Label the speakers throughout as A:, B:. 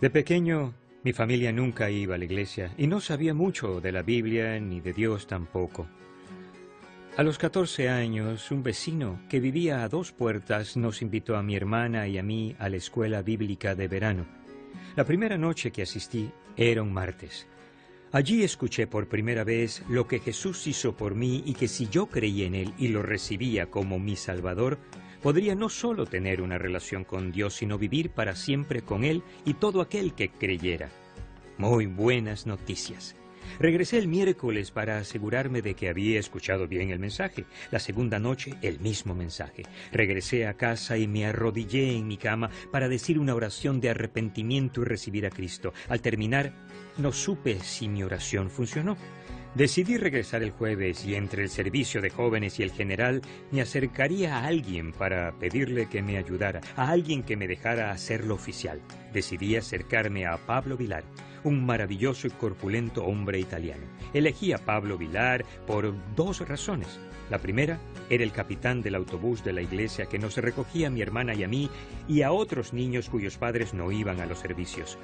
A: De pequeño, mi familia nunca iba a la iglesia y no sabía mucho de la Biblia ni de Dios tampoco. A los 14 años, un vecino que vivía a 2 puertas nos invitó a mi hermana y a mí a la escuela bíblica de verano. La primera noche que asistí era un martes. Allí escuché por primera vez lo que Jesús hizo por mí y que si yo creía en Él y lo recibía como mi Salvador, podría no solo tener una relación con Dios, sino vivir para siempre con Él y todo aquel que creyera. Muy buenas noticias. Regresé el miércoles para asegurarme de que había escuchado bien el mensaje. La segunda noche, el mismo mensaje. Regresé a casa y me arrodillé en mi cama para decir una oración de arrepentimiento y recibir a Cristo. Al terminar, no supe si mi oración funcionó. Decidí regresar el jueves y entre el servicio de jóvenes y el general me acercaría a alguien para pedirle que me ayudara, a alguien que me dejara hacerlo oficial. Decidí acercarme a Pablo Vilar, un maravilloso y corpulento hombre italiano. Elegí a Pablo Vilar por 2 razones. La primera era el capitán del autobús de la iglesia que nos recogía a mi hermana y a mí y a otros niños cuyos padres no iban a los servicios.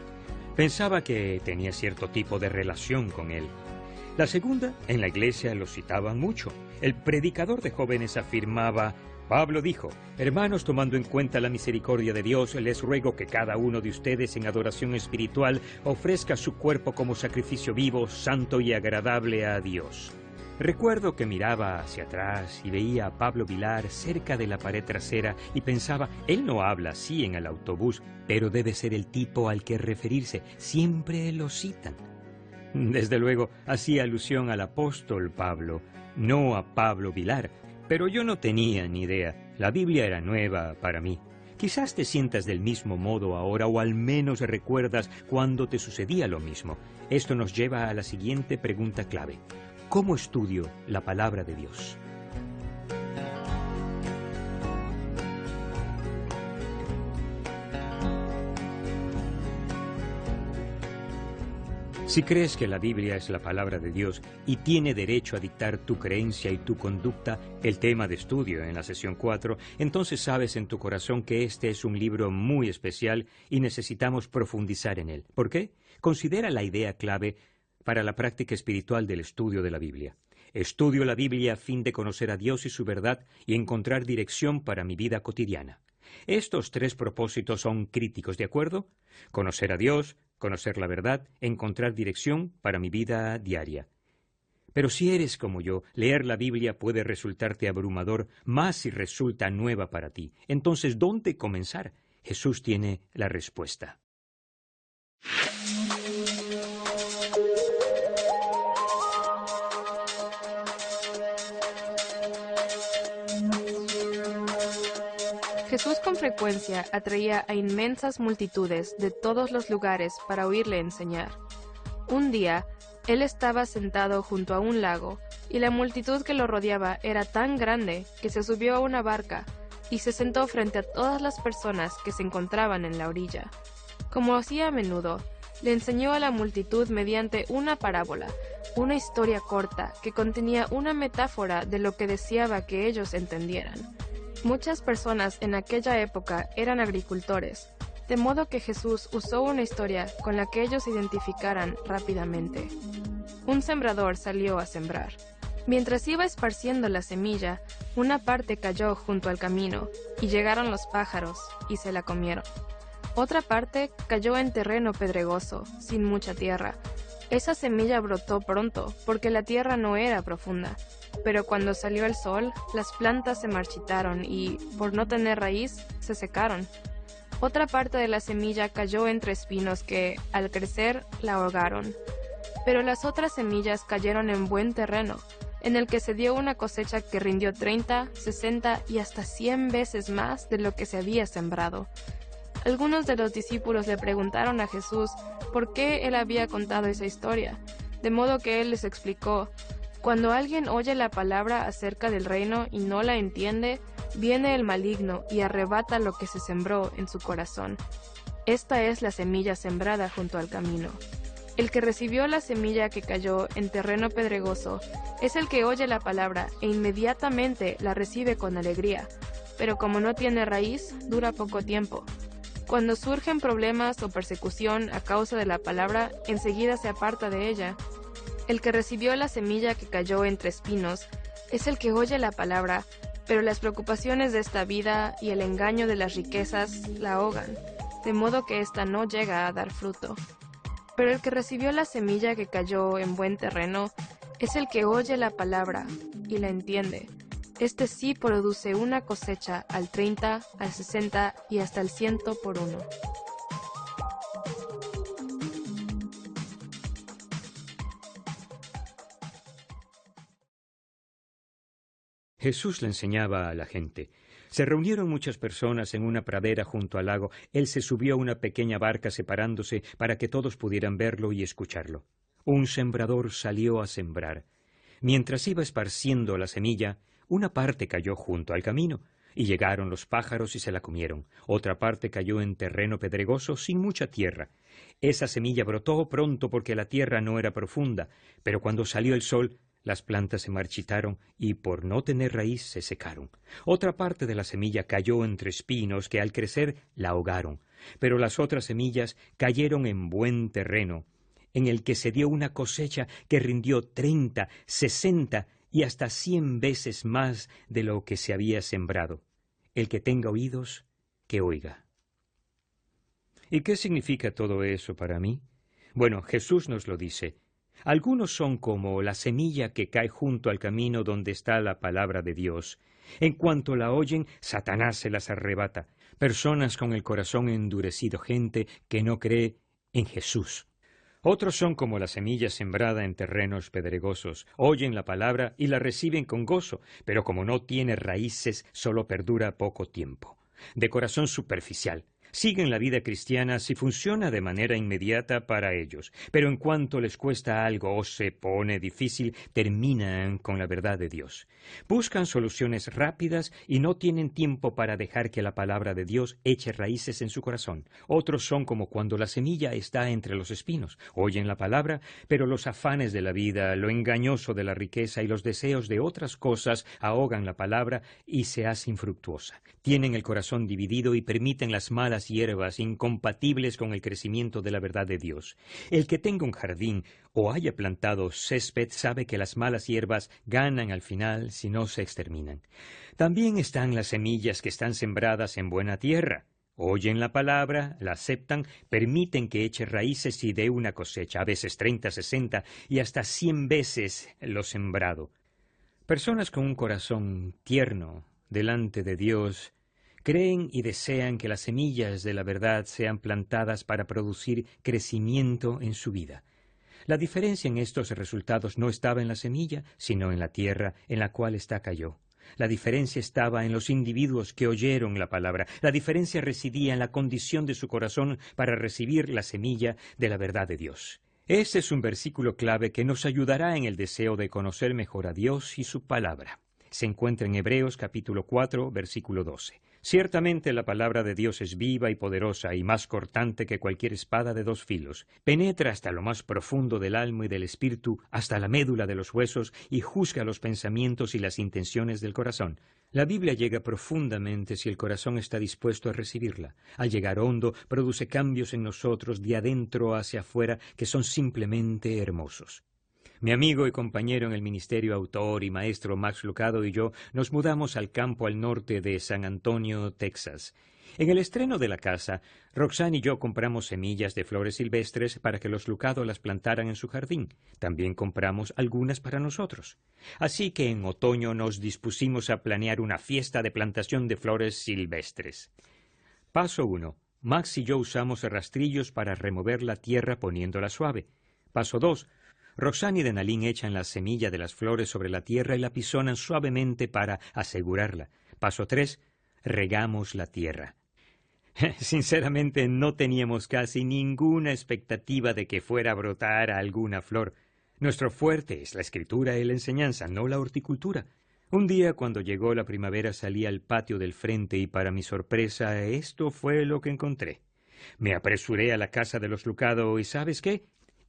A: Pensaba que tenía cierto tipo de relación con él. La segunda, en la iglesia lo citaban mucho. El predicador de jóvenes afirmaba: Pablo dijo: hermanos, tomando en cuenta la misericordia de Dios, les ruego que cada uno de ustedes en adoración espiritual ofrezca su cuerpo como sacrificio vivo, santo y agradable a Dios. Recuerdo que miraba hacia atrás y veía a Pablo Vilar cerca de la pared trasera y pensaba, él no habla así en el autobús, pero debe ser el tipo al que referirse, siempre lo citan. Desde luego, hacía alusión al apóstol Pablo, no a Pablo Vilar, pero yo no tenía ni idea. La Biblia era nueva para mí. Quizás te sientas del mismo modo ahora, o al menos recuerdas cuando te sucedía lo mismo. Esto nos lleva a la siguiente pregunta clave. ¿Cómo estudio la palabra de Dios? Si crees que la Biblia es la palabra de Dios y tiene derecho a dictar tu creencia y tu conducta, el tema de estudio en la sesión 4, entonces sabes en tu corazón que este es un libro muy especial y necesitamos profundizar en él. ¿Por qué? Considera la idea clave para la práctica espiritual del estudio de la Biblia. Estudio la Biblia a fin de conocer a Dios y su verdad y encontrar dirección para mi vida cotidiana. Estos 3 propósitos son críticos, ¿de acuerdo? Conocer a Dios, conocer la verdad, encontrar dirección para mi vida diaria. Pero si eres como yo, leer la Biblia puede resultarte abrumador, más si resulta nueva para ti. Entonces, ¿dónde comenzar? Jesús tiene la respuesta.
B: Jesús con frecuencia atraía a inmensas multitudes de todos los lugares para oírle enseñar. Un día, él estaba sentado junto a un lago, y la multitud que lo rodeaba era tan grande que se subió a una barca y se sentó frente a todas las personas que se encontraban en la orilla. Como hacía a menudo, le enseñó a la multitud mediante una parábola, una historia corta que contenía una metáfora de lo que deseaba que ellos entendieran. Muchas personas en aquella época eran agricultores, de modo que Jesús usó una historia con la que ellos se identificaran rápidamente. Un sembrador salió a sembrar. Mientras iba esparciendo la semilla, una parte cayó junto al camino, y llegaron los pájaros, y se la comieron. Otra parte cayó en terreno pedregoso, sin mucha tierra. Esa semilla brotó pronto, porque la tierra no era profunda. Pero cuando salió el sol, las plantas se marchitaron y, por no tener raíz, se secaron. Otra parte de la semilla cayó entre espinos que, al crecer, la ahogaron. Pero las otras semillas cayeron en buen terreno, en el que se dio una cosecha que rindió 30, 60 y hasta 100 veces más de lo que se había sembrado. Algunos de los discípulos le preguntaron a Jesús por qué él había contado esa historia, de modo que él les explicó: cuando alguien oye la palabra acerca del reino y no la entiende, viene el maligno y arrebata lo que se sembró en su corazón. Esta es la semilla sembrada junto al camino. El que recibió la semilla que cayó en terreno pedregoso es el que oye la palabra e inmediatamente la recibe con alegría, pero como no tiene raíz, dura poco tiempo. Cuando surgen problemas o persecución a causa de la palabra, enseguida se aparta de ella. El que recibió la semilla que cayó entre espinos es el que oye la palabra, pero las preocupaciones de esta vida y el engaño de las riquezas la ahogan, de modo que ésta no llega a dar fruto. Pero el que recibió la semilla que cayó en buen terreno es el que oye la palabra y la entiende. Este sí produce una cosecha al 30, al 60 y hasta el 100 por uno.
A: Jesús le enseñaba a la gente. Se reunieron muchas personas en una pradera junto al lago. Él se subió a una pequeña barca separándose para que todos pudieran verlo y escucharlo. Un sembrador salió a sembrar. Mientras iba esparciendo la semilla, una parte cayó junto al camino, y llegaron los pájaros y se la comieron. Otra parte cayó en terreno pedregoso sin mucha tierra. Esa semilla brotó pronto porque la tierra no era profunda, pero cuando salió el sol, las plantas se marchitaron y por no tener raíz se secaron. Otra parte de la semilla cayó entre espinos que al crecer la ahogaron, pero las otras semillas cayeron en buen terreno, en el que se dio una cosecha que rindió 30, 60 y hasta 100 veces más de lo que se había sembrado. El que tenga oídos, que oiga. ¿Y qué significa todo eso para mí? Bueno, Jesús nos lo dice. Algunos son como la semilla que cae junto al camino donde está la palabra de Dios. En cuanto la oyen, Satanás se las arrebata. Personas con el corazón endurecido, gente que no cree en Jesús. Otros son como la semilla sembrada en terrenos pedregosos. Oyen la palabra y la reciben con gozo, pero como no tiene raíces, solo perdura poco tiempo. De corazón superficial. Siguen la vida cristiana si funciona de manera inmediata para ellos, pero en cuanto les cuesta algo o se pone difícil, terminan con la verdad de Dios. Buscan soluciones rápidas y no tienen tiempo para dejar que la palabra de Dios eche raíces en su corazón. Otros son como cuando la semilla está entre los espinos. Oyen la palabra, pero los afanes de la vida, lo engañoso de la riqueza y los deseos de otras cosas ahogan la palabra y se hace infructuosa. Tienen el corazón dividido y permiten las malas hierbas incompatibles con el crecimiento de la verdad de Dios. El que tenga un jardín o haya plantado césped sabe que las malas hierbas ganan al final si no se exterminan. También están las semillas que están sembradas en buena tierra. Oyen la palabra, la aceptan, permiten que eche raíces y dé una cosecha, a veces 30, 60 y hasta 100 veces lo sembrado. Personas con un corazón tierno delante de Dios creen y desean que las semillas de la verdad sean plantadas para producir crecimiento en su vida. La diferencia en estos resultados no estaba en la semilla, sino en la tierra en la cual ésta cayó. La diferencia estaba en los individuos que oyeron la palabra. La diferencia residía en la condición de su corazón para recibir la semilla de la verdad de Dios. Este es un versículo clave que nos ayudará en el deseo de conocer mejor a Dios y su palabra. Se encuentra en Hebreos capítulo 4, versículo 12. Ciertamente la palabra de Dios es viva y poderosa y más cortante que cualquier espada de 2 filos. Penetra hasta lo más profundo del alma y del espíritu, hasta la médula de los huesos, y juzga los pensamientos y las intenciones del corazón. La Biblia llega profundamente si el corazón está dispuesto a recibirla. Al llegar hondo, produce cambios en nosotros de adentro hacia afuera que son simplemente hermosos. Mi amigo y compañero en el ministerio, autor y maestro Max Lucado y yo nos mudamos al campo al norte de San Antonio, Texas. En el estreno de la casa, Roxanne y yo compramos semillas de flores silvestres para que los Lucado las plantaran en su jardín. También compramos algunas para nosotros. Así que en otoño nos dispusimos a planear una fiesta de plantación de flores silvestres. Paso 1. Max y yo usamos rastrillos para remover la tierra poniéndola suave. Paso 2. Roxanne y Denalín echan la semilla de las flores sobre la tierra y la pisonan suavemente para asegurarla. Paso 3. Regamos la tierra. Sinceramente no teníamos casi ninguna expectativa de que fuera a brotar alguna flor. Nuestro fuerte es la escritura y la enseñanza, no la horticultura. Un día cuando llegó la primavera salí al patio del frente y para mi sorpresa esto fue lo que encontré. Me apresuré a la casa de los Lucado y ¿sabes qué?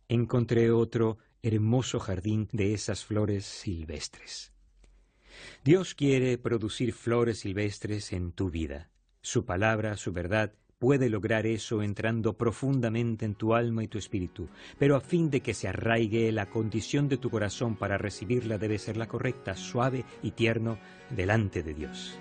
A: Encontré otro hermoso jardín de esas flores silvestres. Dios quiere producir flores silvestres en tu vida. Su palabra, su verdad, puede lograr eso entrando profundamente en tu alma y tu espíritu, pero a fin de que se arraigue, la condición de tu corazón para recibirla debe ser la correcta, suave y tierno delante de Dios.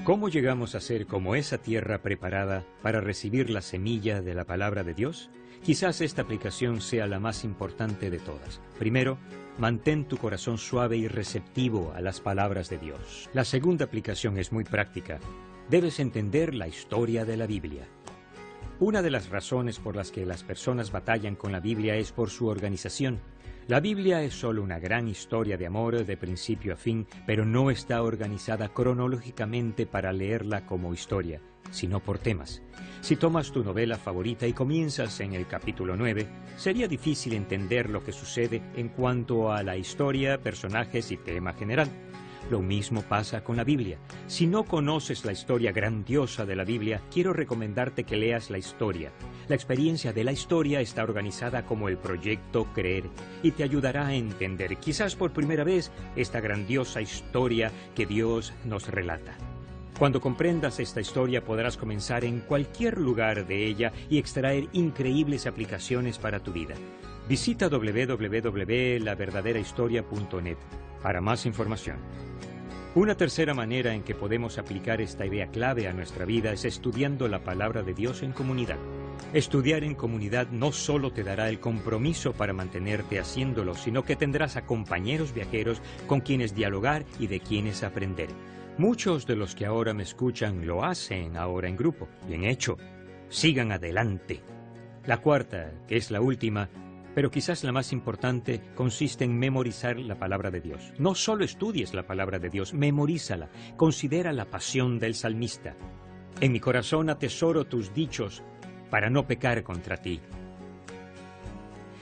A: ¿Cómo llegamos a ser como esa tierra preparada para recibir la semilla de la palabra de Dios? Quizás esta aplicación sea la más importante de todas. Primero, mantén tu corazón suave y receptivo a las palabras de Dios. La segunda aplicación es muy práctica. Debes entender la historia de la Biblia. Una de las razones por las que las personas batallan con la Biblia es por su organización. La Biblia es solo una gran historia de amor de principio a fin, pero no está organizada cronológicamente para leerla como historia, sino por temas. Si tomas tu novela favorita y comienzas en el capítulo 9, sería difícil entender lo que sucede en cuanto a la historia, personajes y tema general. Lo mismo pasa con la Biblia. Si no conoces la historia grandiosa de la Biblia, quiero recomendarte que leas la historia. La experiencia de la historia está organizada como el proyecto Creer y te ayudará a entender, quizás por primera vez, esta grandiosa historia que Dios nos relata. Cuando comprendas esta historia podrás comenzar en cualquier lugar de ella y extraer increíbles aplicaciones para tu vida. Visita www.laverdaderahistoria.net para más información. Una tercera manera en que podemos aplicar esta idea clave a nuestra vida es estudiando la palabra de Dios en comunidad. Estudiar en comunidad no solo te dará el compromiso para mantenerte haciéndolo, sino que tendrás a compañeros viajeros con quienes dialogar y de quienes aprender. Muchos de los que ahora me escuchan lo hacen ahora en grupo. Bien hecho. Sigan adelante. La cuarta, que es la última, pero quizás la más importante, consiste en memorizar la palabra de Dios. No solo estudies la palabra de Dios, memorízala. Considera la pasión del salmista. En mi corazón atesoro tus dichos para no pecar contra ti.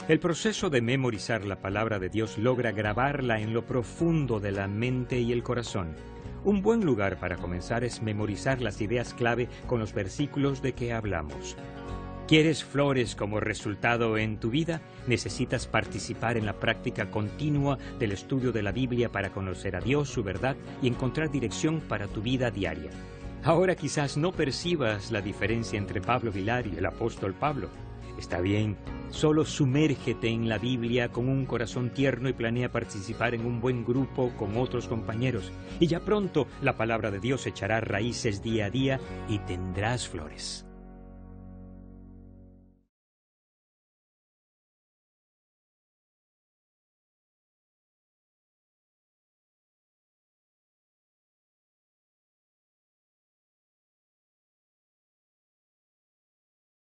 A: El proceso de memorizar la palabra de Dios logra grabarla en lo profundo de la mente y el corazón. Un buen lugar para comenzar es memorizar las ideas clave con los versículos de que hablamos. ¿Quieres flores como resultado en tu vida? Necesitas participar en la práctica continua del estudio de la Biblia para conocer a Dios, su verdad y encontrar dirección para tu vida diaria. Ahora quizás no percibas la diferencia entre Pablo Vilar y el apóstol Pablo. Está bien, solo sumérgete en la Biblia con un corazón tierno y planea participar en un buen grupo con otros compañeros. Y ya pronto la palabra de Dios echará raíces día a día y tendrás flores.